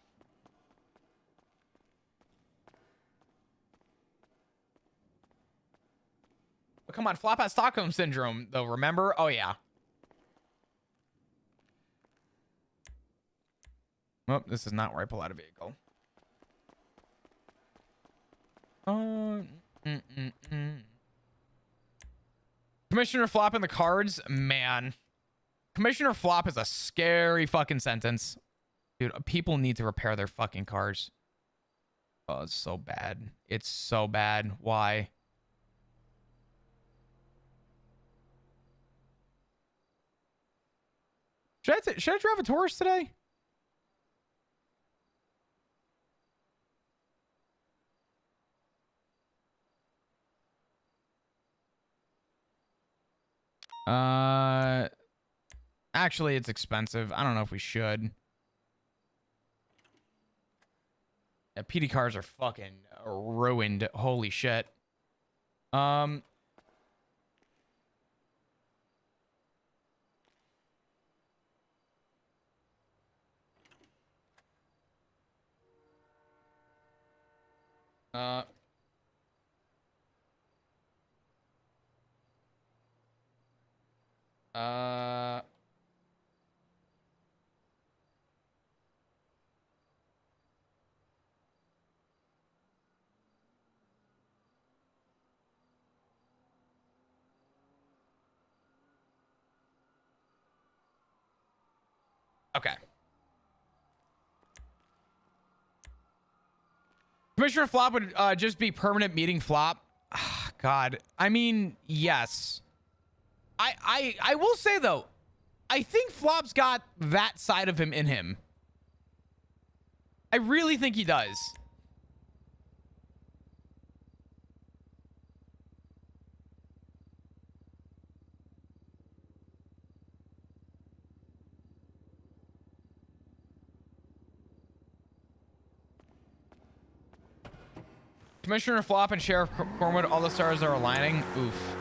But come on, Flop has Stockholm Syndrome, though, remember? Oh, yeah. Oh, this is not where I pull out a vehicle. Commissioner Flop in the cards? Man. Commissioner Flop is a scary fucking sentence. Dude, people need to repair their fucking cars. Oh, it's so bad. It's so bad. Why? Should I drive a Taurus today? Actually, it's expensive. I don't know if we should. Yeah, PD cars are fucking ruined. Holy shit. Okay. Commissioner Flop would just be permanent meeting Flop. God. I mean, yes. I will say, though, I think Flop's got that side of him in him. I really think he does. Commissioner Flop and Sheriff Cornwood, all the stars are aligning. Oof.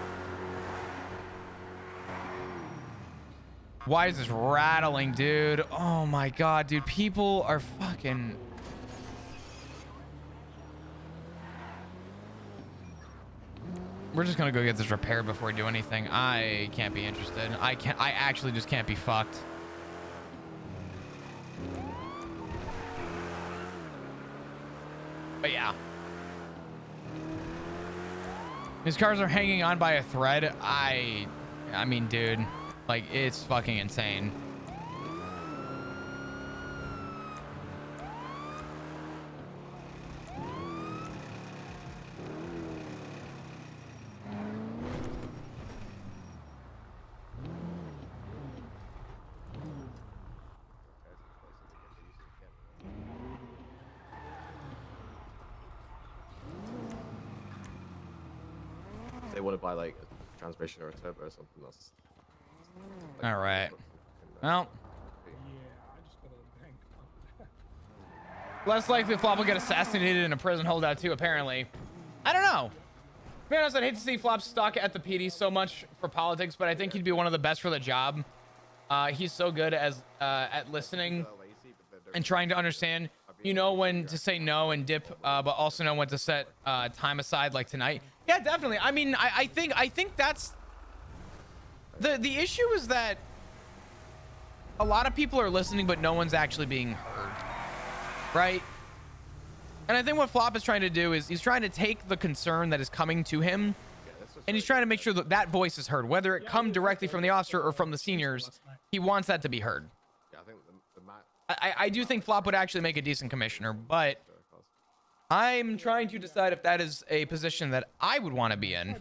Why is this rattling, dude? Oh my god, dude. People are fucking... We're just gonna go get this repaired before we do anything. I can't be interested. I actually just can't be fucked. But yeah. These cars are hanging on by a thread. I mean, dude, like, it's fucking insane. They want to buy like a transmission or a turbo or something else. All right. Well, less likely Flop will get assassinated in a prison holdout too, apparently. I don't know. To be honest, I'd hate to see Flop stuck at the PD so much for politics, but I think he'd be one of the best for the job. He's so good at listening and trying to understand, you know, when to say no and dip, but also know when to set time aside, like tonight. Yeah, definitely. I mean, I think that's the issue is that a lot of people are listening, but no one's actually being heard, right? And I think what Flop is trying to do is he's trying to take the concern that is coming to him, and he's trying to make sure that that voice is heard, whether it come directly from the officer or from the seniors. He wants that to be heard. Yeah, I think I do think Flop would actually make a decent commissioner, but I'm trying to decide if that is a position that I would want to be in.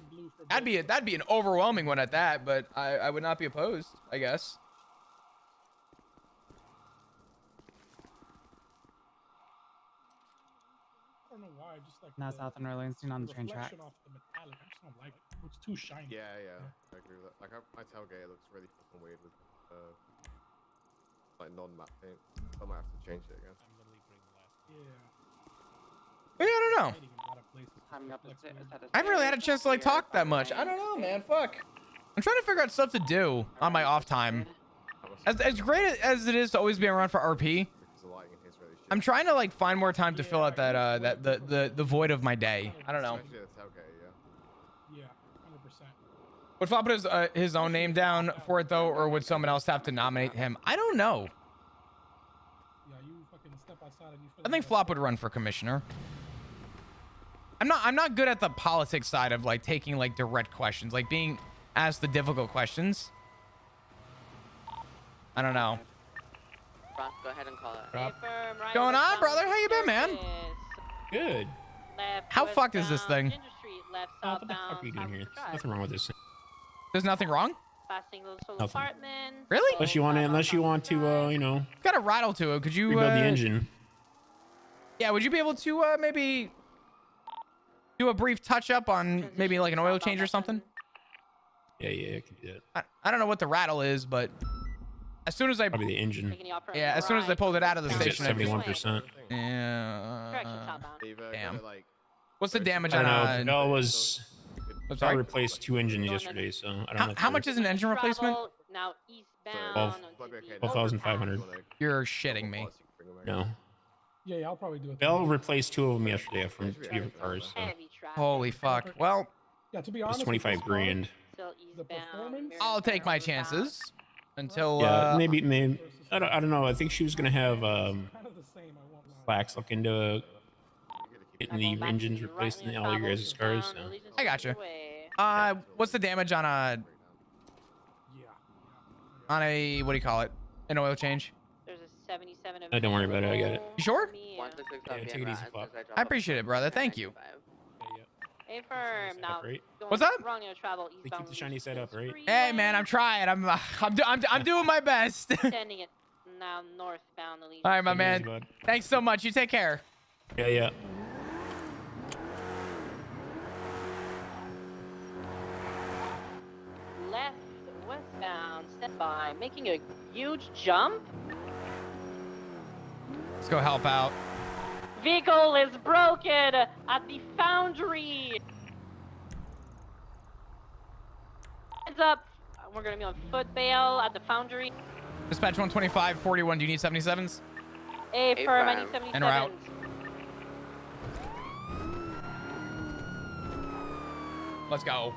That'd be an overwhelming one at that, but I would not be opposed, I guess. I don't know why. I just like Now South and Orleans seen on the train tracks. reflection off the metallic. I just don't like it. It looks too shiny. yeah, I agree with that. Like my tailgate looks really fucking weird with like non-matte paint. I might have to change it again. Yeah. But yeah, I don't know. Painting in a lot of places Climbing up the reflects stairs, weird. had I haven't really had a chance to like talk that much. I don't know, man. Fuck. I'm trying to figure out stuff to do on my off time. As great as it is to always be around for RP, Because the lighting in here is really shit. I'm trying to like find more time to fill out that the void of my day. I don't know. Especially the tailgate, yeah. Yeah, 100%. Would Flop put his own name down for it though, or would someone else have to nominate him? I don't know. Yeah, you fucking step outside and you feel I think Flop would run for commissioner. I'm not good at the politics side of like taking like direct questions, like being asked the difficult questions. I don't know. Ross, go ahead and call it. Rob. What's going on, brother? How you been, man? Good. How fucked is this thing? What the fuck are you doing here? There's nothing wrong with this thing. There's nothing wrong? Nothing. Really? Unless you want to, you know, It's got a rattle to it. Could you rebuild the engine. Yeah, would you be able to maybe do a brief touch up on maybe like an oil change or something? Yeah, I can do that. I don't know what the rattle is, but as soon as I Probably the engine. yeah, as soon as I pulled it out of the I think it's station, at 71%. yeah. Damn. Like, What's the damage I on don't know. Bell was. I'm I sorry. replaced 2 engines yesterday, so I don't know. How much is an engine replacement? Now eastbound. 12,500. You're shitting me. No. Yeah, I'll probably do it. Bell replaced 2 of them yesterday from 2 different cars. So Holy fuck. Well, Yeah, to be it's honest, with 25 this car, grand. The performance. I'll take my chances until Yeah, maybe. I don't know. I think she was gonna have Kind of the same. I won't lie. Flax look into getting the engines replaced in all your guys' cars. So. I gotcha. What's the damage on Yeah. a what do you call it? An oil change? There's a 77. Don't worry about it, I got it. You sure? Yeah, take it easy, Flop. I appreciate it, brother. Thank you. A firm now. Right? What's up? Wrong to travel They eastbound. keep the shiny side up, right? Hey man, I'm trying. I'm doing my best. Sending it now northbound. All right, my Take it man. easy, bud. Thanks so much. You take care. Yeah. Left westbound. Stand by. Making a huge jump. Let's go help out. Vehicle is broken at the foundry. Heads up. We're gonna be on foot bail at the foundry. Dispatch 125, 41. Do you need 77s? A firm. I need 77. And we're out. Let's go.